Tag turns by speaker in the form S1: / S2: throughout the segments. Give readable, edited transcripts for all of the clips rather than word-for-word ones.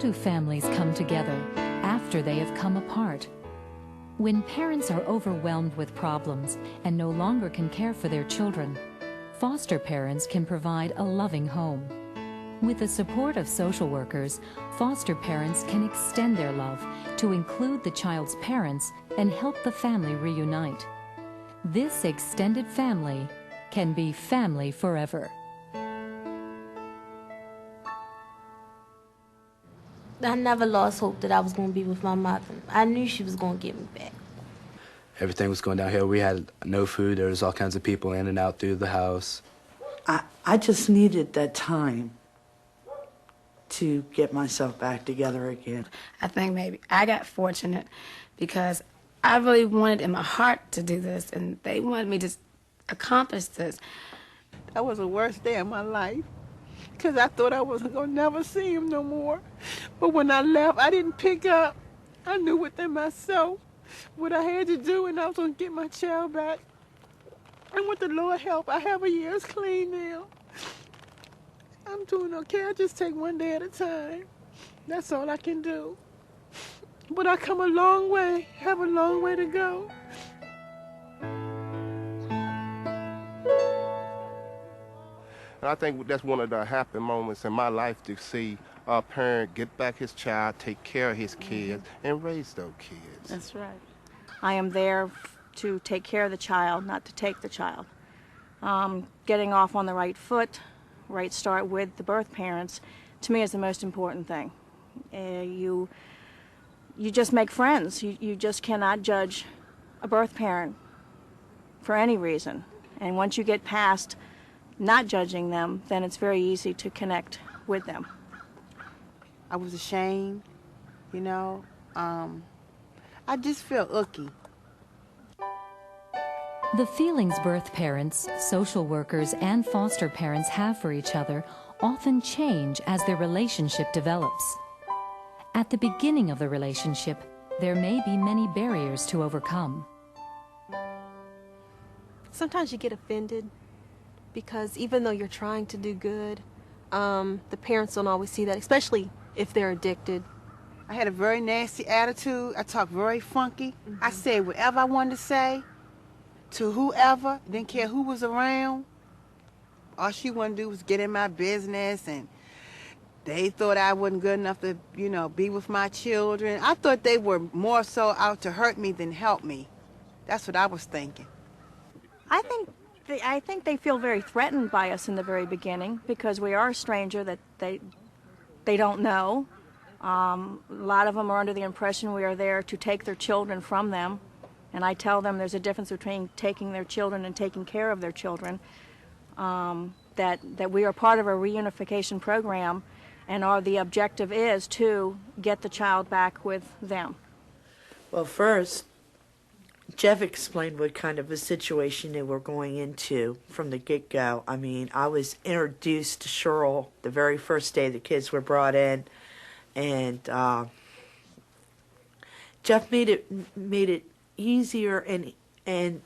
S1: do families come together after they have come apart? When parents are overwhelmed with problems and no longer can care for their children, foster parents can provide a loving home. With the support of social workers, foster parents can extend their love to include the child's parents and help the family reunite. This extended family can be family forever.
S2: I never lost hope that I was going to be with my mother. I knew she was going to get me back.
S3: Everything was going downhill. We had no food. There was all kinds of people in and out through the house.
S4: I just needed that time to get myself back together again.
S5: I think maybe I got fortunate because I really wanted in my heart to do this, and they wanted me to accomplish this.
S6: That was the worst day of my life because I thought I wasn't going to never see him no more. But when I left, I didn't pick up. I knew within myself what I had to do, and I was going to get my child back. And with the Lord help, I have a year's clean now. I'm doing okay. I just take one day at a time. That's all I can do. But I come a long way, have a long way to go.
S7: And I think that's one of the happy moments in my life, to see a parent get back his child, take care of his kids, and raise those kids.
S5: That's right.
S8: I am there to take care of the child, not to take the child. Getting off on the right foot, right start with the birth parents, to me is the most important thing. You just make friends. You just cannot judge a birth parent for any reason. And once you get past not judging them, then it's very easy to connect with them.
S6: I was ashamed, you know. I just felt icky.
S1: The feelings birth parents, social workers, and foster parents have for each other often change as their relationship develops. At the beginning of the relationship, there may be many barriers to overcome.
S9: Sometimes you get offended because even though you're trying to do good, the parents don't always see that, especially if they're addicted.
S6: I had a very nasty attitude. I talked very funky. I said whatever I wanted to say to whoever. Didn't care who was around. All she wanted to do was get in my business, and they thought I wasn't good enough to, you know, be with my children. I thought they were more so out to hurt me than help me. That's what I was thinking.
S8: I think they feel very threatened by us in the very beginning because we are a stranger that they don't know. A lot of them are under the impression we are there to take their children from them. And I tell them there's a difference between taking their children and taking care of their children. That we are part of a reunification program, and the objective is to get the child back with them.
S4: Well, first, Jeff explained what kind of a situation they were going into from the get-go. I mean, I was introduced to Cheryl the very first day the kids were brought in, and Jeff made it easier, and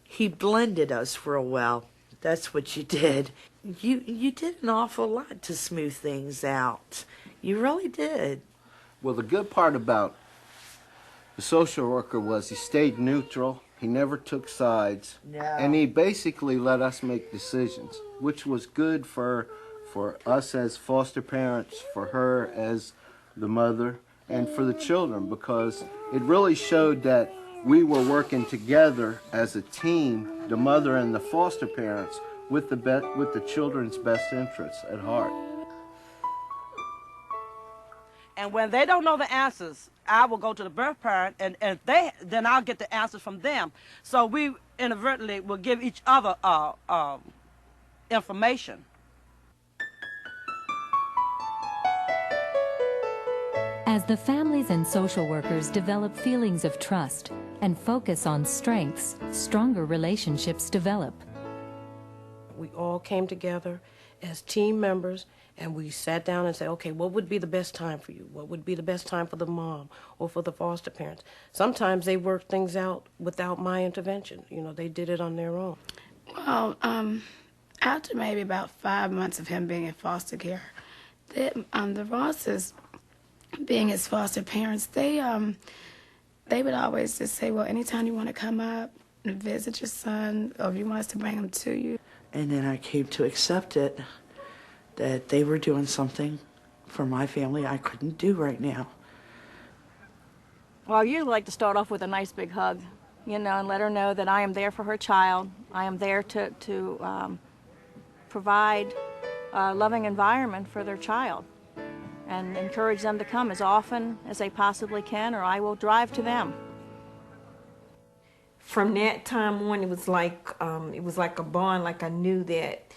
S4: he blended us real well. That's what you did. You did an awful lot to smooth things out. You really did.
S10: Well, the good part about the social worker was he stayed neutral. He never took sides.
S4: No.
S10: And he basically let us make decisions, which was good for us as foster parents, for her as the mother, and for the children, because it really showed that we were working together as a team, the mother and the foster parents, with the children's best interests at heart.
S11: And when they don't know the answers, I will go to the birth parent, and then I'll get the answers from them. So we inadvertently will give each other information.
S1: As the families and social workers develop feelings of trust and focus on strengths, stronger relationships develop.
S12: We all came together as team members, and we sat down and said, okay, what would be the best time for you? What would be the best time for the mom or for the foster parents? Sometimes they worked things out without my intervention. You know, they did it on their own.
S5: Well, after maybe about 5 months of him being in foster care, the Rosses being his foster parents, they would always just say, well, anytime you want to come up and visit your son, or if you want us to bring him to you.
S4: And then I came to accept it, that they were doing something for my family I couldn't do right now.
S8: Well, I usually like to start off with a nice big hug, you know, and let her know that I am there for her child. I am there to provide a loving environment for their child and encourage them to come as often as they possibly can, or I will drive to them.
S13: From that time on, it was like a bond. Like I knew that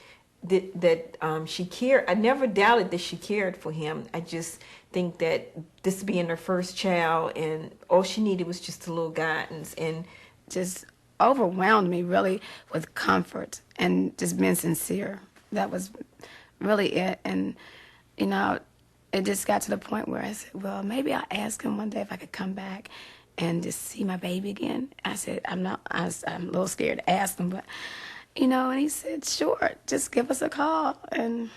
S13: she cared. I never doubted that she cared for him. I just think that this being her first child, and all she needed was just a little guidance, and
S5: just overwhelmed me really with comfort and just being sincere. That was really it. And you know, it just got to the point where I said, well, maybe I'll ask him one day if I could come back and just see my baby again. I said, I'm a little scared to ask him, but, you know, and he said, sure, just give us a call. And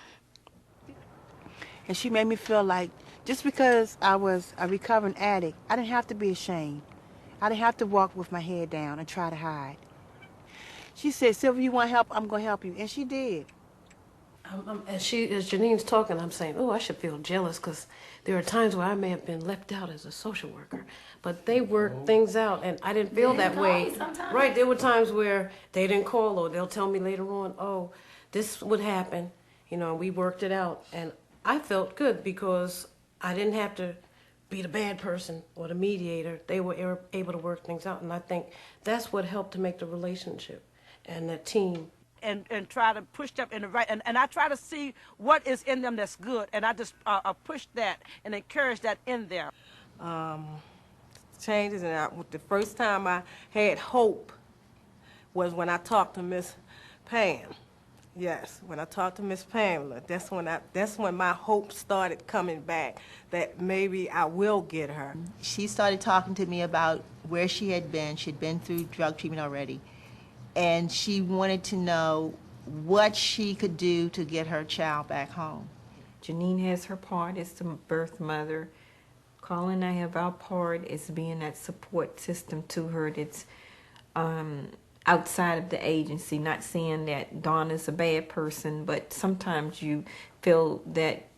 S6: she made me feel like just because I was a recovering addict, I didn't have to be ashamed. I didn't have to walk with my head down and try to hide. She said, Sylvia, you want help? I'm going to help you. And she did.
S12: As Janine's talking, I'm saying, oh, I should feel jealous, because there are times where I may have been left out as a social worker, but they worked things out, and I didn't feel that way. Right, there were times where they didn't call, or they'll tell me later on, oh, this would happen, you know, we worked it out, and I felt good because I didn't have to be the bad person or the mediator. They were able to work things out, and I think that's what helped to make the relationship and the team.
S11: And try to push them in the right, and I try to see what is in them that's good, and I just push that and encourage that in them.
S12: Changes, and the first time I had hope was when I talked to Miss Pam. Yes, when I talked to Miss Pamela, that's when my hope started coming back, that maybe I will get her.
S14: She started talking to me about where she had been. She'd been through drug treatment already. And she wanted to know what she could do to get her child back home.
S13: Janine has her part as the birth mother. Carla and I have our part as being that support system to her that's outside of the agency. Not saying that Donna's a bad person, but sometimes you feel that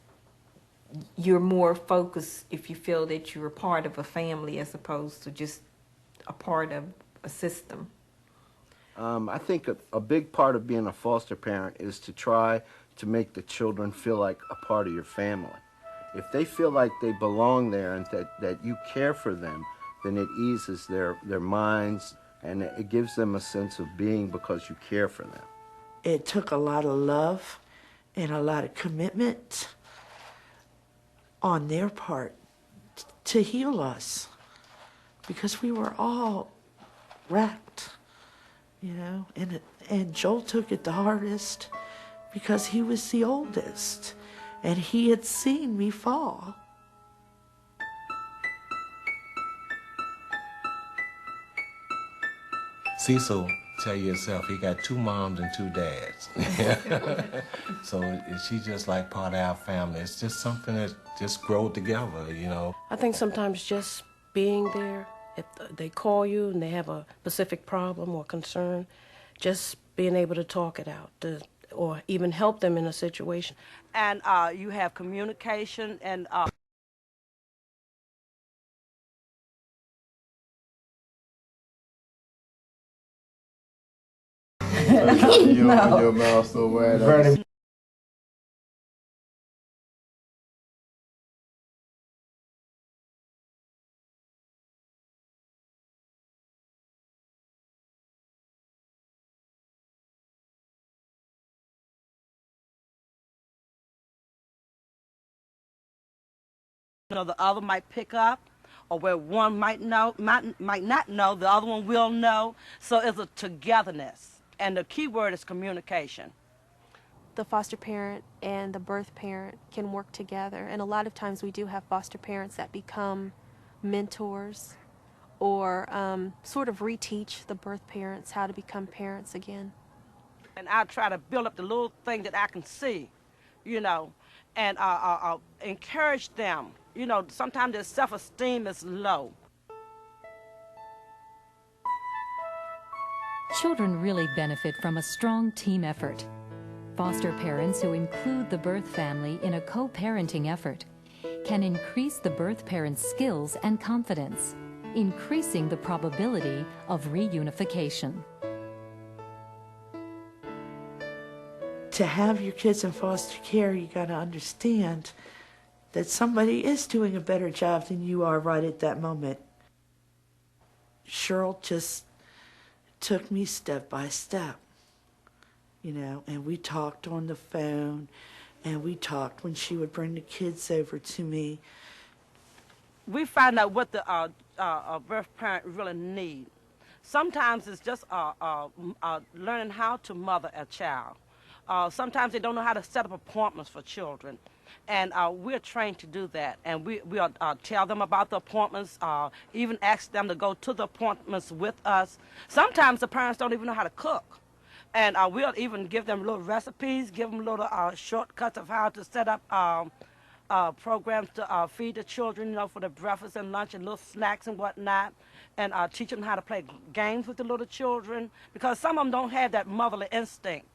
S13: you're more focused if you feel that you're a part of a family as opposed to just a part of a system.
S10: I think a big part of being a foster parent is to try to make the children feel like a part of your family. If they feel like they belong there and that you care for them, then it eases their minds, and it gives them a sense of being because you care for them.
S4: It took a lot of love and a lot of commitment on their part to heal us, because we were all wrecked. You know, and Joel took it the hardest because he was the oldest, and he had seen me fall.
S15: Cecil, tell yourself, he got 2 moms and 2 dads. So she's just like part of our family. It's just something that just grow together, you know.
S12: I think sometimes just being there, if they call you and they have a specific problem or concern, just being able to talk it out, or even help them in a situation.
S11: And you have communication and
S7: Your mouth so wide.
S11: you know, the other might pick up, or where one might not know, the other one will know. So it's a togetherness, and the key word is communication.
S9: The foster parent and the birth parent can work together, and a lot of times we do have foster parents that become mentors or sort of reteach the birth parents how to become parents again.
S11: And I try to build up the little thing that I can see, you know, and encourage them. You know, sometimes their self-esteem is low.
S1: Children really benefit from a strong team effort. Foster parents who include the birth family in a co-parenting effort can increase the birth parent's skills and confidence, increasing the probability of reunification.
S4: To have your kids in foster care, you got to understand that somebody is doing a better job than you are right at that moment. Cheryl just took me step by step, you know, and we talked on the phone, and we talked when she would bring the kids over to me.
S11: We find out what the birth parent really need. Sometimes it's just learning how to mother a child. Sometimes they don't know how to set up appointments for children. And we're trained to do that. And we'll tell them about the appointments, even ask them to go to the appointments with us. Sometimes the parents don't even know how to cook. And we'll even give them little recipes, give them little shortcuts of how to set up programs to feed the children, you know, for the breakfast and lunch and little snacks and whatnot. And teach them how to play games with the little children. Because some of them don't have that motherly instinct.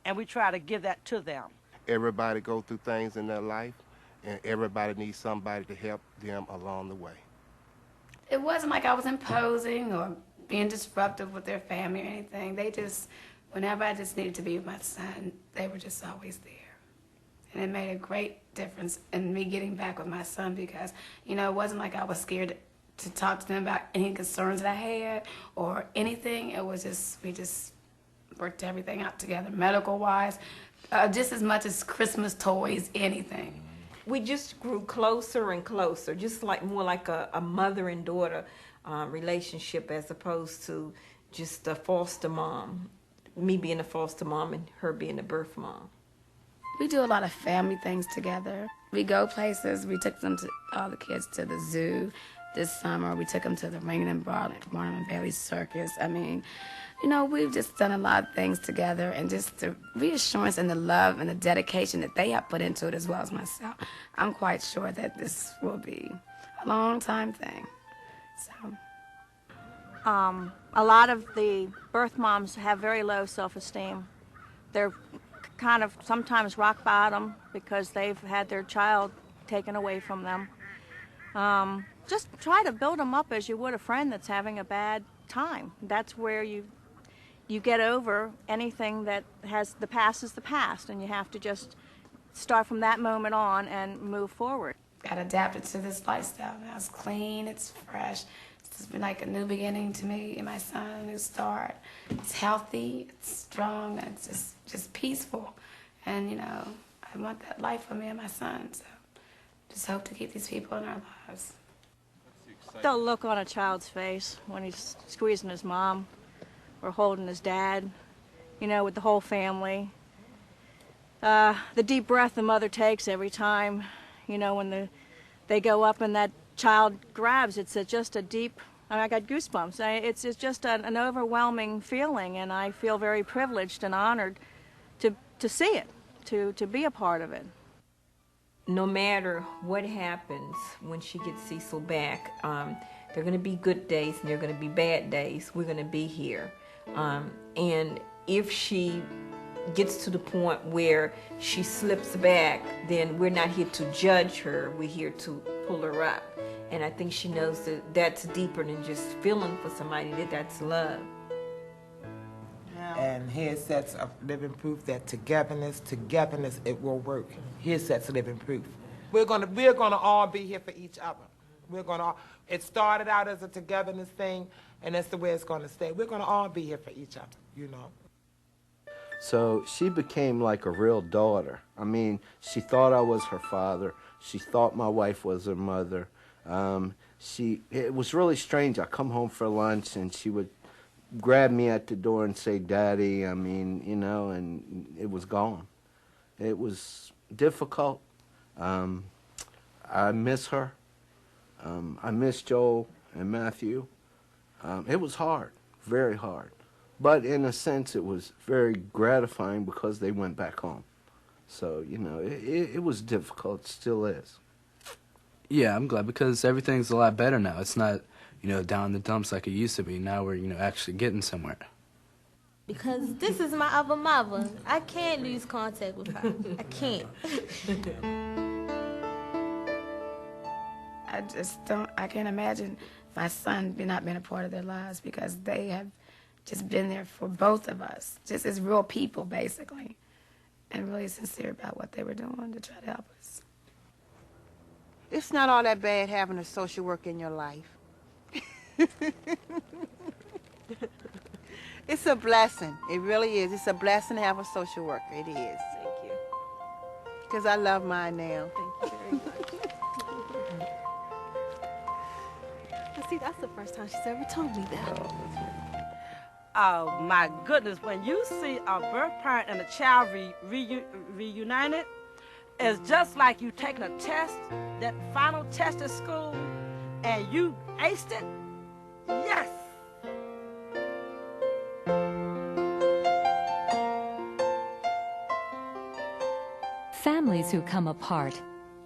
S11: And we try to give that to them.
S7: Everybody go through things in their life, and everybody needs somebody to help them along the way.
S5: It wasn't like I was imposing or being disruptive with their family or anything. They just, whenever I just needed to be with my son, they were just always there. And it made a great difference in me getting back with my son because, you know, it wasn't like I was scared to talk to them about any concerns that I had or anything. It was just, we just worked everything out together, medical-wise, just as much as Christmas toys, anything.
S13: We just grew closer and closer, just like more like a mother and daughter relationship as opposed to just a foster mom, me being a foster mom and her being a birth mom.
S5: We do a lot of family things together. We go places. We took them to all the kids to the zoo this summer. We took them to the Ringling and Barnum and Bailey Circus. I mean, you know, we've just done a lot of things together, and just the reassurance and the love and the dedication that they have put into it as well as myself. I'm quite sure that this will be a long time thing. So.
S8: A lot of the birth moms have very low self-esteem. They're kind of sometimes rock bottom because they've had their child taken away from them. Just try to build them up as you would a friend that's having a bad time. That's where you get over anything that has the past is the past, and you have to just start from that moment on and move forward.
S5: Got adapted to this lifestyle. Now it's clean, it's fresh. It's been like a new beginning to me and my son, a new start. It's healthy, it's strong, it's just peaceful. And, you know, I want that life for me and my son, so just hope to keep these people in our lives.
S8: The look on a child's face when he's squeezing his mom or holding his dad, you know, with the whole family. The deep breath the mother takes every time, you know, when they go up and that child grabs, it's just a deep, I got goosebumps. It's just an overwhelming feeling, and I feel very privileged and honored to see it, to be a part of it.
S13: No matter what happens when she gets Cecil back, there are going to be good days and there are going to be bad days. We're going to be here. And if she gets to the point where she slips back, then we're not here to judge her. We're here to pull her up. And I think she knows that that's deeper than just feeling for somebody, that's love.
S16: And here's sets of living proof that togetherness, it will work. Here's sets of living proof. We're gonna all be here for each other. It started out as a togetherness thing, and that's the way it's gonna stay. We're gonna all be here for each other, you know.
S10: So she became like a real daughter. I mean, she thought I was her father. She thought my wife was her mother. It was really strange. I come home for lunch and she would grab me at the door and say, "Daddy," I mean, you know, and it was gone. It was difficult. I miss her. I miss Joel and Matthew. It was hard, very hard. But in a sense, it was very gratifying because they went back home. So, you know, it was difficult, it still is.
S3: Yeah, I'm glad because everything's a lot better now. It's not, you know, down in the dumps like it used to be. Now we're, you know, actually getting somewhere.
S2: Because this is my other mother. I can't lose contact with her. I can't.
S5: I can't imagine my son not being a part of their lives because they have just been there for both of us, just as real people, basically, and really sincere about what they were doing to try to help us.
S6: It's not all that bad having a social worker in your life. It's a blessing. It really is. It's a blessing to have a social worker. It is.
S9: Thank you.
S6: Because I love mine now.
S9: Thank you very much. See, that's the first time she's ever told me that.
S11: Oh my goodness, when you see a birth parent and a child reunited, it's just like you taking a test, that final test at school, and you aced it. Yes!
S1: Families who come apart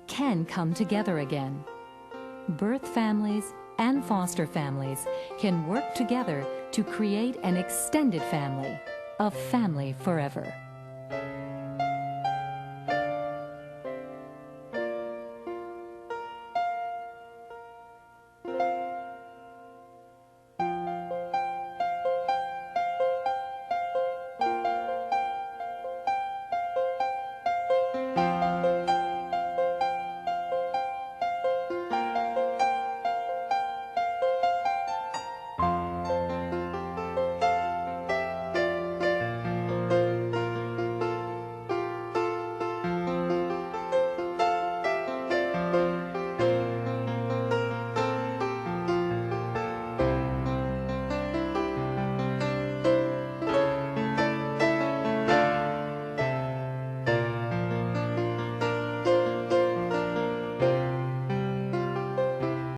S1: can come together again. Birth families and foster families can work together to create an extended family, a family forever.